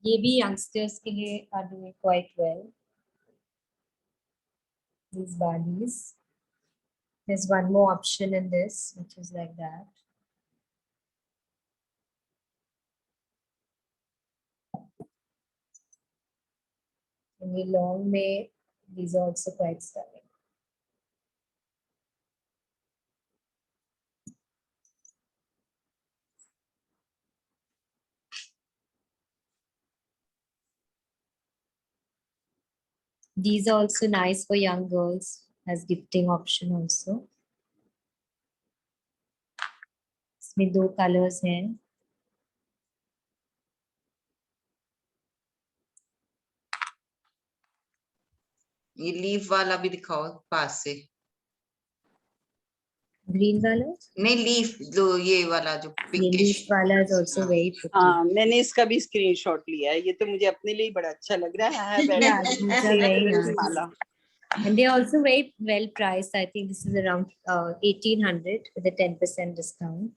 ये भी youngsters के लिए are doing quite well. These Balis. There's one more option in this, which is like that. And the long way, these are also quite stunning. These are also nice for young girls as gifting option also. इसमें 2 colors हैं. ये leaf वाला भी दिखाओ पास से. Green color. नहीं, leaf जो ये वाला जो ये पिंकिश. leaf वाला is also very pretty. हाँ, मैंने इसका भी स्क्रीनशॉट लिया है. ये तो मुझे अपने लिए बड़ा अच्छा लग रहा है. Yeah, these are very nice. Mala. And they are also very well priced. I think this is around 1800 with a 10% discount.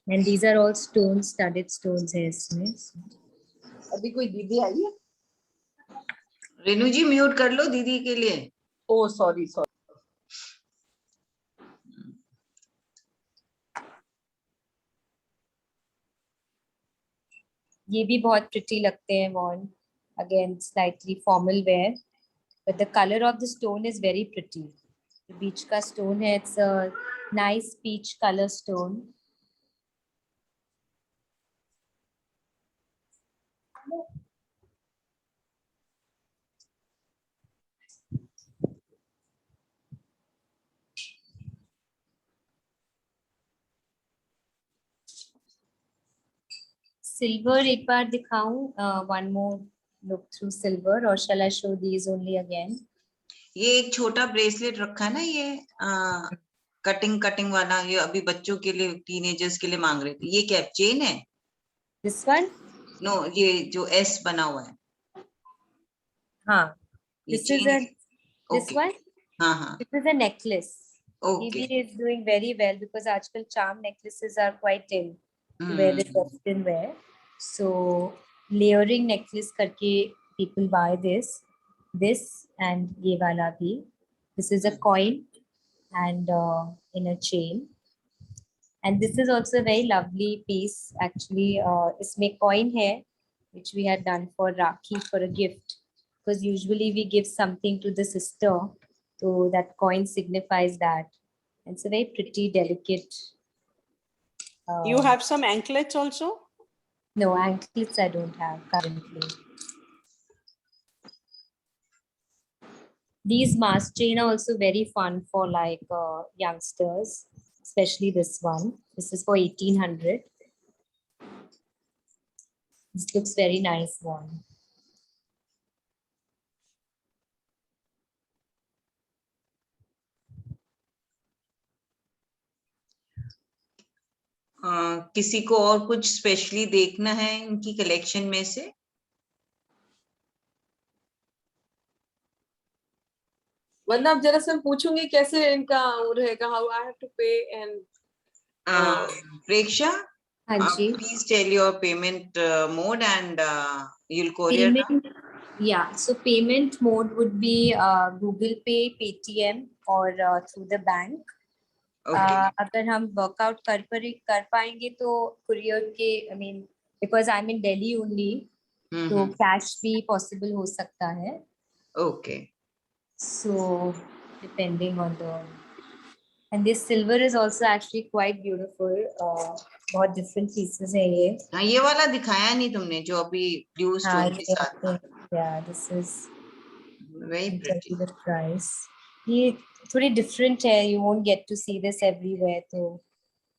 And these are all stones, studded stones है इसमें. अभी कोई दीदी आई है? रेणु जी म्यूट कर लो दीदी के लिए. Oh sorry. ये भी बहुत pretty लगते हैं worn. Again, slightly formal wear. But the color of the stone is very pretty. The beach का stone है, it's a nice peach color stone. Silver एक बार दिखाऊं. One more look through silver, or shall I show these only again? ये एक छोटा bracelet रखा है ना, ये कटिंग वाला. ये अभी बच्चों के लिए, टीनेजर्स के लिए मांग रहे थे. ये क्या चेन है? This one? नो, ये जो एस बना हुआ है. हाँ. ये This is chain a. है. This Okay. one? हाँ हाँ. This is a necklace. Okay. He is doing very well because आजकल charm necklaces are quite in. Where they often wear. So layering necklace करके people buy this and ये वाला भी. This is a coin and in a chain. And this is also a very lovely piece. Actually, इसमें coin है, which we had done for Rakhi for a gift. Because usually we give something to the sister So that coin signifies that. It's a very pretty, delicate. You have some anklets also? No, anklets I don't have currently. These mask chain are also very fun for like youngsters, especially this one. This is for 1800. This looks very nice one. किसी को और कुछ specially देखना है इनकी collection में से? वरना अब जरा से मैं पूछूंगी कैसे इनका वो रहेगा, हाउ आई हैव टू पे एंड प्रेक्षा, हाँ जी. please tell your payment mode and you'll courier now. Payment, yeah. So payment mode would be Google Pay, Paytm, or through the bank. Okay. अगर हम वर्कआउट कर पाएंगे तो courier के, I mean, because I'm in Delhi only, तो cash भी possible हो सकता है. Okay. So depending on the, and this silver is also actually quite beautiful. बहुत different pieces है ये. हाँ, ये वाला दिखाया नहीं तुमने जो अभी blue stone के साथ था. Yeah, this is very pretty. The price. ये थोड़ी different है. You won't get to see this everywhere. So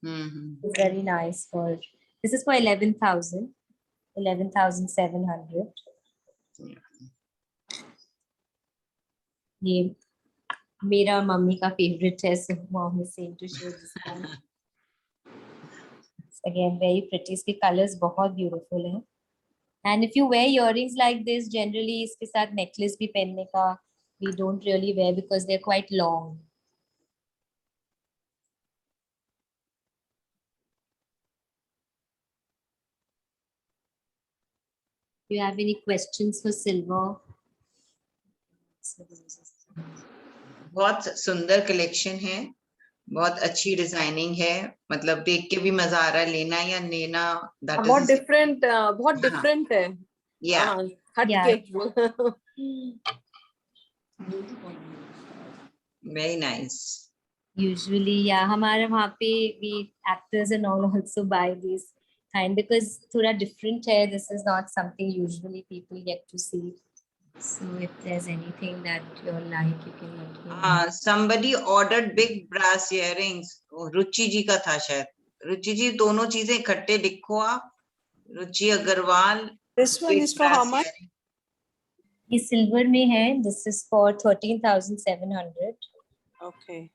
it's very nice for. This is for 11,000, 11,700. ये मेरा मम्मी का favorite है. So mom is saying to show this one. Again, very pretty. इसके colors बहुत beautiful हैं. And if you wear earrings like this, generally इसके साथ necklace भी पहनने का we don't really wear because they're quite long. Do you have any questions for silver? बहुत सुंदर कलेक्शन है, बहुत अच्छी डिजाइनिंग है, मतलब देख के भी मजा आ रहा है लेना या लेना. बहुत डिफरेंट है. Yeah. हटके. Very nice. Usually, yeah, हमारे वहाँ पे we actors and all also buy these kind because थोड़ा different है. This is not something usually people get to see. So if there's anything that you like, you can let me know. Somebody ordered big brass earrings. रुचि जी का था शायद. रुचि जी दोनों चीजें इकट्ठे लिखो आप. रुचि Agarwal. This one is for how much? ये silver में है. This is for 13,700. Okay.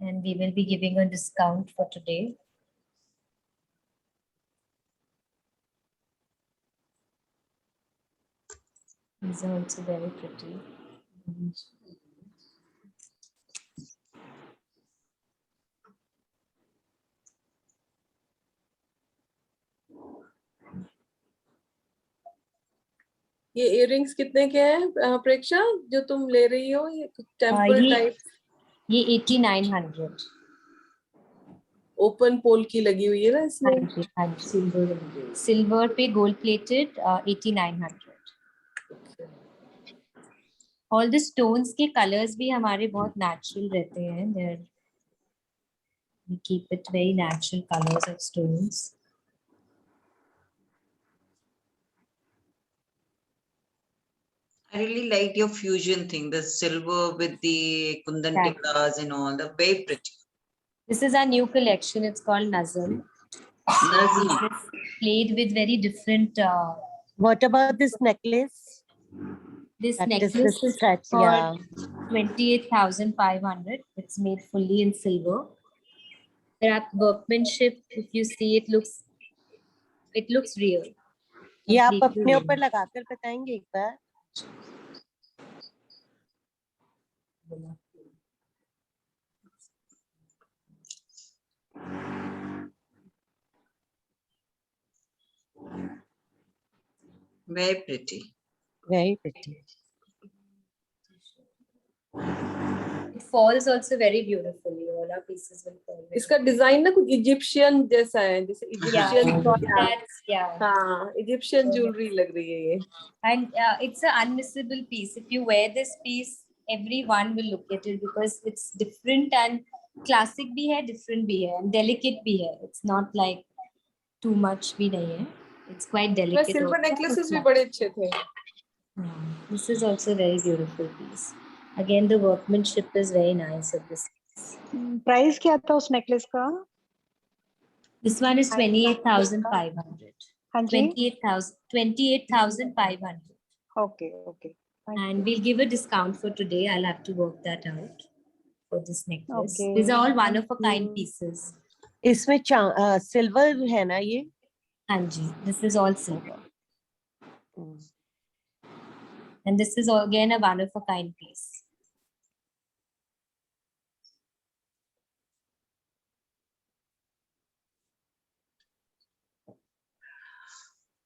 And we will be giving a discount for today. These are also very pretty. ये इयररिंग्स कितने के हैं प्रेक्षा जो तुम ले रही हो? ये टेम्पल टाइप. ये 8,900. ओपन पोल की लगी हुई है ना इसमें. सिल्वर पे gold plated 8,900. All the stones के कलर्स भी हमारे बहुत नेचुरल रहते हैं. We keep it very natural colors of stones. I really like your fusion thing, the silver with the kundan tikas and all. They're very pretty. This is our new collection. It's called Nazam. Nazam. Played with very different. What about this necklace? This That necklace is stretch, for yeah. 28,500. It's made fully in silver. The workmanship, if you see, it looks real. ये आप अपने ऊपर लगाकर बताएंगे एक बार? Very pretty. Very pretty. It falls also very beautifully. All our pieces will fall. very इसका design ना कुछ इजिप्शियन जैसा है, जैसे Yeah, इजिप्शियन that's yeah. हाँ इजिप्शियन ज्वेलरी लग रही है ये. And it's an unmissable piece. If you wear this piece, everyone will look at it because it's different and classic भी है, different भी है, and delicate भी है. It's not like too much भी नहीं है. It's quite delicate. Silver also. Necklaces भी बड़े अच्छे थे. This is also a very beautiful piece. Again, the workmanship is very nice of this piece. Price क्या था उस नेकलेस का? This one is 28,500. हाँ जी. 28,500. Okay, okay. Thank And we'll give a discount for today. I'll have to work that out for this necklace. Okay. These are all one of a kind pieces. इसमें silver है ना ये? हाँ जी, this is all silver. And this is again a one of a kind piece.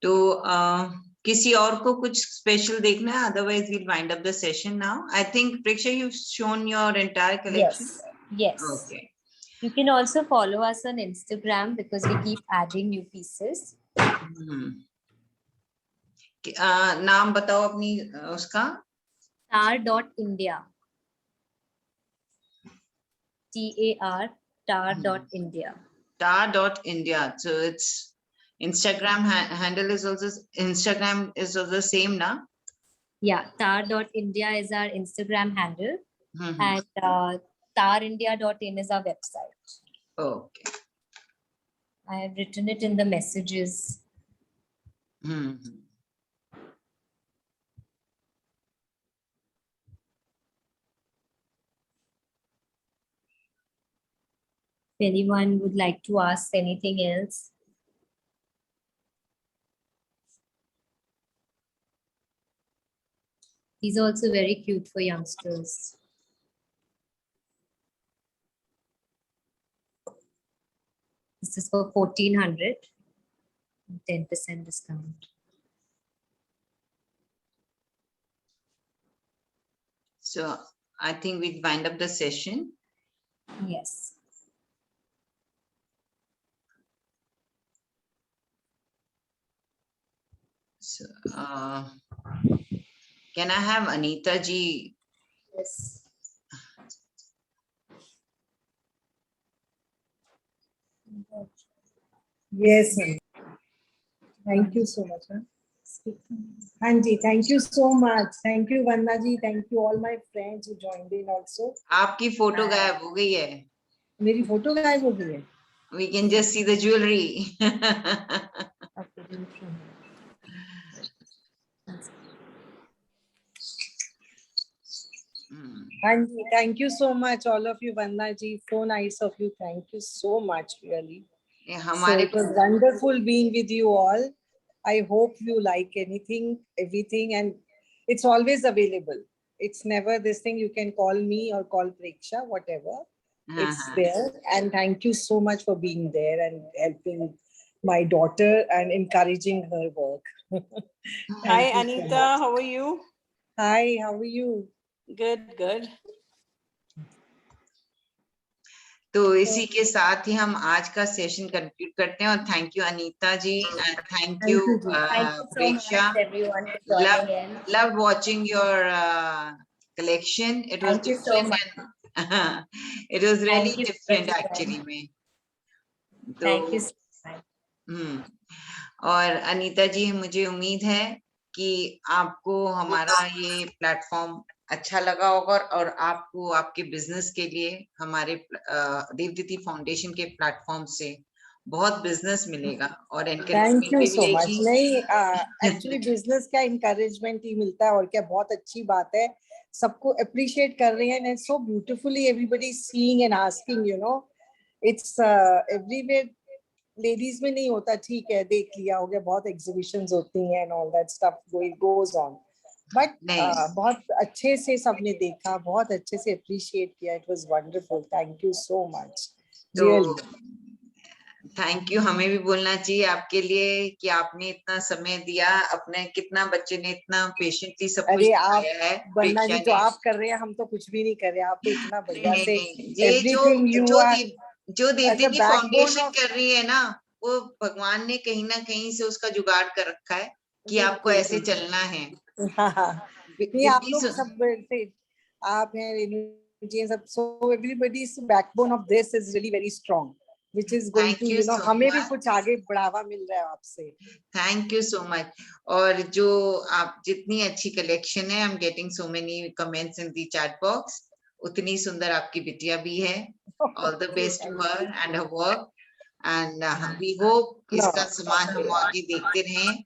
तो किसी और को कुछ स्पेशल देखना है? Otherwise we'll wind up the session now. I think Preksha you shown your entire collection. Yes. Okay. You can also follow us on Instagram because we keep adding new pieces. नाम बताओ अपनी उसका. Tar.India. TAR, tar.India. tar.India. So it's Instagram handle is also the same, na? Yeah, tar.India is our Instagram handle and tarindia.in is our website. Okay. I have written it in the messages. If anyone would like to ask anything else. These are also very cute for youngsters. This is for 1,400, 10% discount. So I think we wind up the session. Yes. So, can I have Anita ji? Yes. Yes, ma'am. Thank you so much. Hanji, thank you so much. Thank you, Vandana ji. Thank you all my friends who joined in also. आपकी photo गायब हो गई है. मेरी photo गायब हो गई है. We can just see the jewelry. Hanji, thank you so much, all of you, Vandana ji. So nice of you. Thank you so much, really. So it was wonderful being with you all. I hope you like anything, everything, and it's always available. It's never this thing. You can call me or call Preksha, whatever. It's there. And thank you so much for being there and helping my daughter and encouraging her work. Hi, Anita. How are you? Hi, how are you? Good, good. तो इसी के साथ ही हम आज का session conclude करते हैं और thank you Anita ji and thank you Preksha. Love watching your collection. It was different and it was really different actually में. Thank you so much. और अनीता जी मुझे उम्मीद है कि आपको हमारा ये प्लेटफॉर्म अच्छा लगा होगा और आपको आपके बिजनेस के लिए हमारे देवदीदी फाउंडेशन के प्लेटफॉर्म से बहुत बिजनेस मिलेगा और थैंक यू सो मच. नहीं एक्चुअली बिजनेस का एनकरेजमेंट ही मिलता है और क्या बहुत अच्छी बात है. सबको अप्रिशिएट कर रहे हैं. सो beautifully everybody seeing and asking, you know, it's everywhere. Ladies में नहीं होता, ठीक है देख लिया हो गया, बहुत एग्जीबिशंस होती हैं and all that stuff goes on, but बहुत अच्छे से सबने देखा, बहुत अच्छे से अप्रिशिएट किया. It was wonderful. Thank you so much. Really thank you, हमें भी बोलना चाहिए आपके लिए कि आपने इतना समय दिया, अपने कितना बच्चे ने इतना पेशेंटली सब कुछ अरे आप सिखाया है। वंदना जी प्रेक्षा जो ने आप कर रहे हैं हम तो कुछ भी नहीं कर रहे, आप तो इतना बढ़िया नहीं से नहीं, ये एवरीथिंग यू जो आर जो as a Devdatti backbone foundation of. कर रही है ना, वो भगवान ने कहीं ना कहीं से उसका जुगाड़ कर रखा है कि आपको बिल्कुल ऐसे चलना है। नहीं आप इतनी लोग सब से आप हैं रेणु जी सब, so everybody is backbone of this is really very strong which is going to thank you you know so हमें भी मच, कुछ आगे बढ़ावा मिल रहा है आपसे। Thank you so much. और जो आप जितनी अच्छी कलेक्शन है, I am getting so many comments in the chat box, उतनी सुंदर आपकी बिटिया भी है। All the best to her and her work, and we hope इसका समान हम आगे देखते रहें।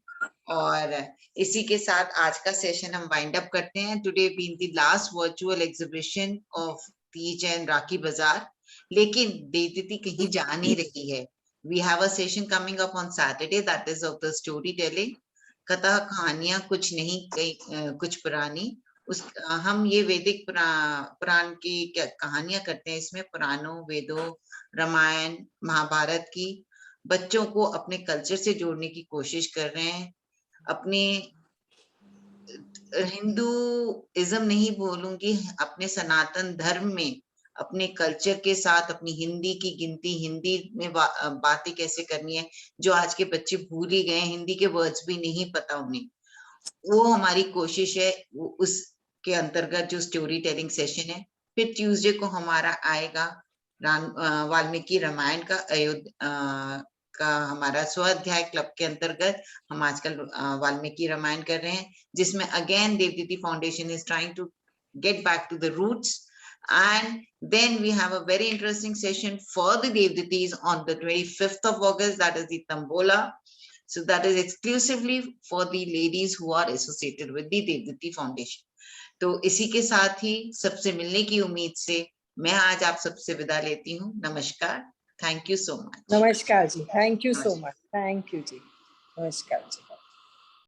और इसी के साथ आज का सेशन हम वाइंड अप करते हैं। Today being the last virtual exhibition of Teej and Rakhi bazaar, लेकिन देवदत्ती कहीं जा नहीं रही है। We have a session coming up on Saturday, that is of the storytelling. कथा कहानियां कुछ नहीं, कुछ पुरानी। हम ये वैदिक पुराण की कहानियां करते हैं। इसमें पुराणों, वेदों, रामायण, महाभारत की बच्चों को अपने कल्चर से जोड़ने की कोशिश कर रहे हैं। अपने हिंदूइज्म नहीं बोलूंगी, अपने सनातन धर्म में अपने कल्चर के साथ अपनी हिंदी की गिनती, हिंदी में बातें कैसे करनी है, जो आज के बच्चे भूल ही गए, हिंदी के वर्ड्स भी नहीं पता उन्हें। वो हमारी कोशिश है, उसके अंतर्गत जो स्टोरी टेलिंग सेशन है। फिर ट्यूसडे को हमारा आएगा वाल्मीकि रामायण का हमारा स्वाध्याय क्लब के अंतर्गत हम आजकल वाल्मीकि रामायण कर रहे हैं, जिसमें again Devdatti foundation is trying to get back to the roots. And then we have a very interesting session for the Devdattis on the 25th of August, that is the Tambola. So that is exclusively for the ladies who are associated with the Devdatti Foundation. तो इसी के साथ ही सबसे मिलने की उम्मीद से मैं आज आप सबसे विदा लेती हूँ। नमस्कार, थैंक यू सो मच। नमस्कार जी, thank you so much, thank you जी, नमस्कार जी।